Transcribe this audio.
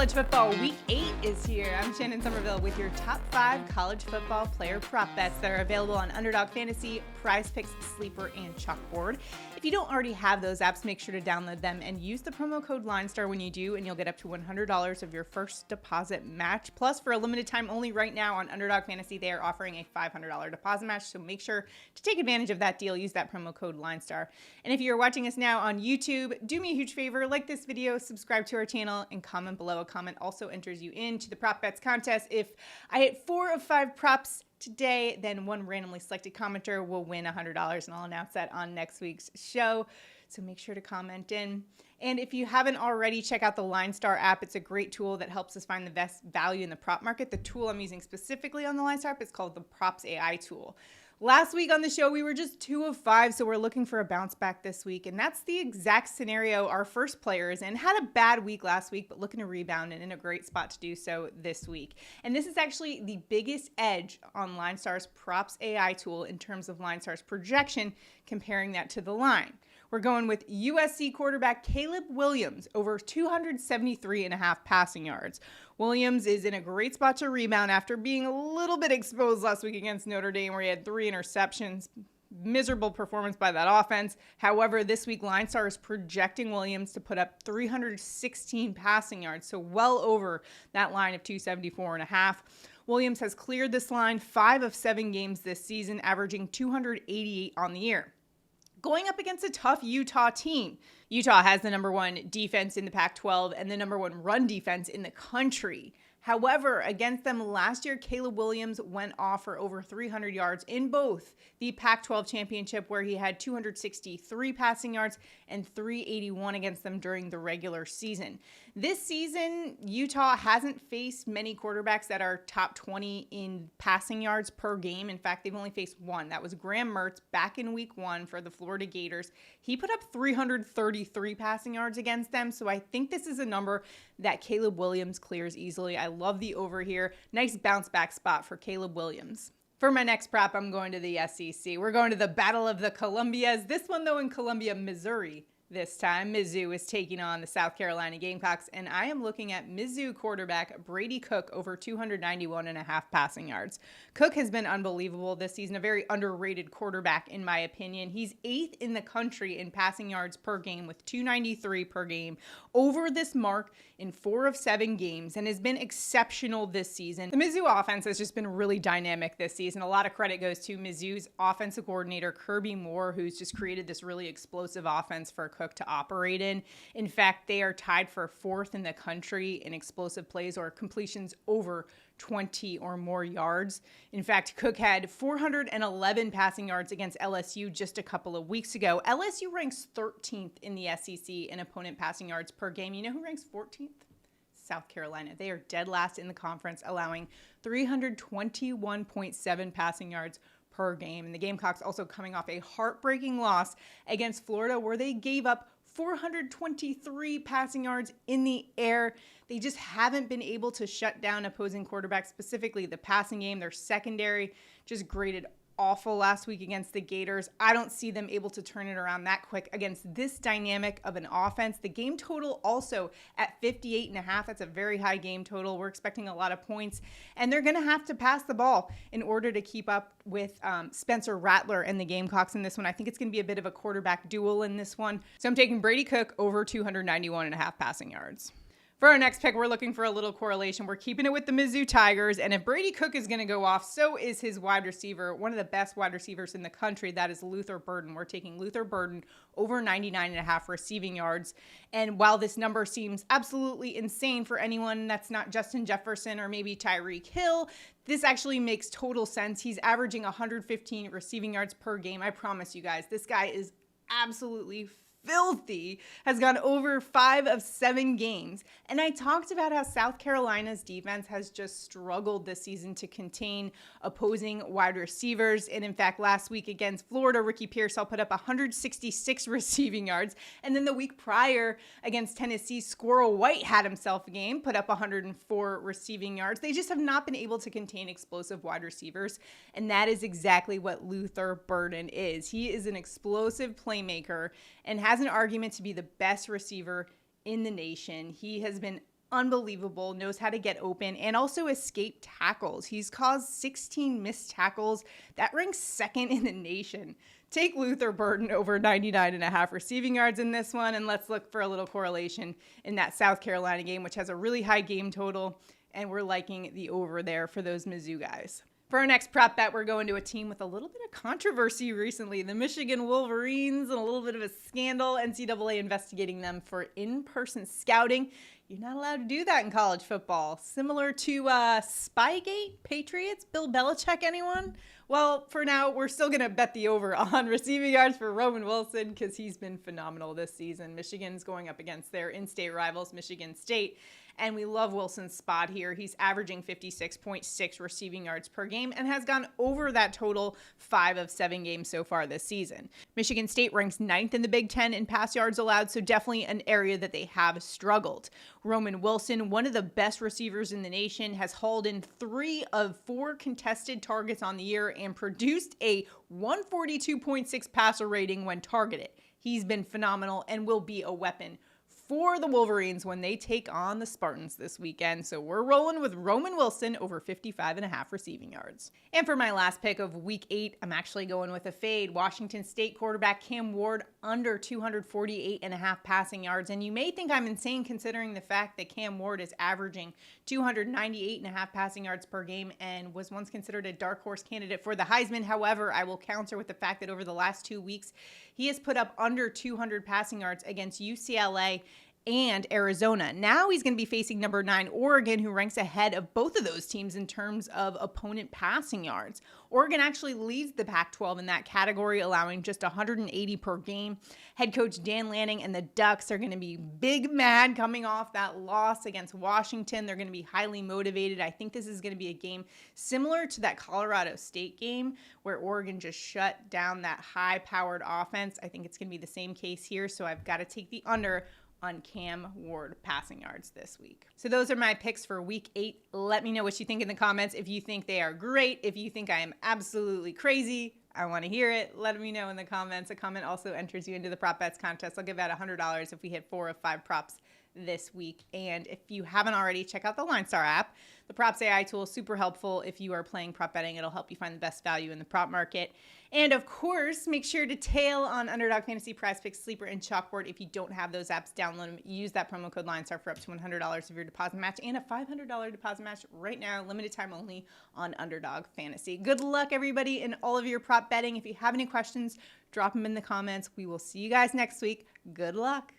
College football week 8 is here. I'm Shannon Sommerville with your top 5 college football player prop bets that are available on Underdog Fantasy, PrizePicks, Sleeper, and CHALKBOARD. If you don't already have those apps, make sure to download them and use the promo code LineStar when you do, and you'll get up to $100 of your first deposit match. Plus, for a limited time only right now on Underdog Fantasy, they are offering a $500 deposit match, so make sure to take advantage of that deal. Use that promo code LineStar. And if you're watching us now on YouTube, do me a huge favor, like this video, subscribe to our channel, and comment below. A comment also enters you into the prop bets contest. If I hit 4 of 5 props today, then one randomly selected commenter will win $100, and I'll announce that on next week's show. So make sure to comment in. And if you haven't already, check out the LineStar app. It's a great tool that helps us find the best value in the prop market. The tool I'm using specifically on the LineStar app is called the Props AI tool. Last week on the show, we were just 2 of 5, so we're looking for a bounce back this week. And that's the exact scenario our first player is in. Had a bad week last week, but looking to rebound and in a great spot to do so this week. And this is actually the biggest edge on LineStar's Props AI tool in terms of LineStar's projection, comparing that to the line. We're going with USC quarterback Caleb Williams over 273.5 passing yards. Williams is in a great spot to rebound after being a little bit exposed last week against Notre Dame, where he had 3 interceptions. Miserable performance by that offense. However, this week LineStar is projecting Williams to put up 316 passing yards, so well over that line of 274.5. Williams has cleared this line 5 of 7 games this season, averaging 288 on the year. Going up against a tough Utah team. Utah has the #1 defense in the Pac-12 and the #1 run defense in the country. However, against them last year, Caleb Williams went off for over 300 yards in both the Pac-12 championship, where he had 263 passing yards and 381 against them during the regular season. This season, Utah hasn't faced many quarterbacks that are top 20 in passing yards per game. In fact, they've only faced one. That was Graham Mertz back in week 1 for the Florida Gators. He put up 333 passing yards against them, so I think this is a number that Caleb Williams clears easily. I love the over here. Nice bounce back spot for Caleb Williams. For my next prop, I'm going to the SEC. We're going to the Battle of the Columbias. This one, though, in Columbia, Missouri. This time, Mizzou is taking on the South Carolina Gamecocks, and I am looking at Mizzou quarterback Brady Cook over 291.5 passing yards. Cook has been unbelievable this season, a very underrated quarterback in my opinion. He's 8th in the country in passing yards per game with 293 per game, over this mark in 4 of 7 games, and has been exceptional this season. The Mizzou offense has just been really dynamic this season. A lot of credit goes to Mizzou's offensive coordinator, Kirby Moore, who's just created this really explosive offense for Cook to operate in. In fact, they are tied for 4th in the country in explosive plays or completions over 20 or more yards. In fact, Cook had 411 passing yards against LSU just a couple of weeks ago. LSU ranks 13th in the SEC in opponent passing yards per game. You know who ranks 14th? South Carolina. They are dead last in the conference, allowing 321.7 passing yards per game. And the Gamecocks also coming off a heartbreaking loss against Florida, where they gave up 423 passing yards in the air. They just haven't been able to shut down opposing quarterbacks, specifically the passing game. Their secondary just graded awful last week against the Gators. I don't see them able to turn it around that quick against this dynamic of an offense. The game total also at 58.5. That's a very high game total. We're expecting a lot of points, and they're going to have to pass the ball in order to keep up with Spencer Rattler and the Gamecocks in this one. I think it's going to be a bit of a quarterback duel in this one. So I'm taking Brady Cook over 291.5 passing yards. For our next pick, we're looking for a little correlation. We're keeping it with the Mizzou Tigers, and if Brady Cook is going to go off, so is his wide receiver, one of the best wide receivers in the country. That is Luther Burden. We're taking Luther Burden over 99.5 receiving yards, and while this number seems absolutely insane for anyone that's not Justin Jefferson or maybe Tyreek Hill, this actually makes total sense. He's averaging 115 receiving yards per game. I promise you guys, this guy is absolutely filthy, has gone over 5 of 7 games. And I talked about how South Carolina's defense has just struggled this season to contain opposing wide receivers. And in fact, last week against Florida, Ricky Pearsall put up 166 receiving yards. And then the week prior against Tennessee, Squirrel White had himself a game, put up 104 receiving yards. They just have not been able to contain explosive wide receivers. And that is exactly what Luther Burden is. He is an explosive playmaker and has an argument to be the best receiver in the nation. He has been unbelievable, knows how to get open and also escape tackles. He's caused 16 missed tackles. That ranks second in the nation. Take Luther Burden over 99.5 receiving yards in this one, and let's look for a little correlation in that South Carolina game, which has a really high game total, and we're liking the over there for those Mizzou guys. For our next prop bet, we're going to a team with a little bit of controversy recently, the Michigan Wolverines, and a little bit of a scandal, NCAA investigating them for in-person scouting. You're not allowed to do that in college football. Similar to Spygate, Patriots, Bill Belichick, anyone? Well, for now, we're still going to bet the over on receiving yards for Roman Wilson because he's been phenomenal this season. Michigan's going up against their in-state rivals, Michigan State. And we love Wilson's spot here. He's averaging 56.6 receiving yards per game and has gone over that total 5 of 7 games so far this season. Michigan State ranks 9th in the Big Ten in pass yards allowed, so definitely an area that they have struggled. Roman Wilson, one of the best receivers in the nation, has hauled in 3 of 4 contested targets on the year and produced a 142.6 passer rating when targeted. He's been phenomenal and will be a weapon for the Wolverines when they take on the Spartans this weekend. So we're rolling with Roman Wilson over 55.5 receiving yards. And for my last pick of week 8, I'm actually going with a fade. Washington State quarterback Cam Ward under 248.5 passing yards. And you may think I'm insane considering the fact that Cam Ward is averaging 298.5 passing yards per game and was once considered a dark horse candidate for the Heisman. However, I will counter with the fact that over the last 2 weeks, he has put up under 200 passing yards against UCLA and Arizona. Now he's going to be facing number 9 Oregon, who ranks ahead of both of those teams in terms of opponent passing yards. Oregon actually leads the Pac-12 in that category, allowing just 180 per game. Head coach Dan Lanning and the Ducks are going to be big mad coming off that loss against Washington. They're going to be highly motivated. I think this is going to be a game similar to that Colorado State game where Oregon just shut down that high-powered offense. I think it's going to be the same case here, so I've got to take the under on Cam Ward passing yards this week. So those are my picks for week 8. Let me know what you think in the comments. If you think they are great, if you think I am absolutely crazy, I want to hear it. Let me know in the comments. A comment also enters you into the prop bets contest. I'll give out $100 if we hit 4 of 5 props this week. And if you haven't already, check out the LineStar app. The Props AI tool is super helpful if you are playing prop betting. It'll help you find the best value in the prop market. And of course, make sure to tail on Underdog Fantasy, PrizePicks, Sleeper, and Chalkboard. If you don't have those apps, download them. Use that promo code LineStar for up to $100 of your deposit match and a $500 deposit match right now, limited time only on Underdog Fantasy. Good luck, everybody, in all of your prop betting. If you have any questions, drop them in the comments. We will see you guys next week. Good luck.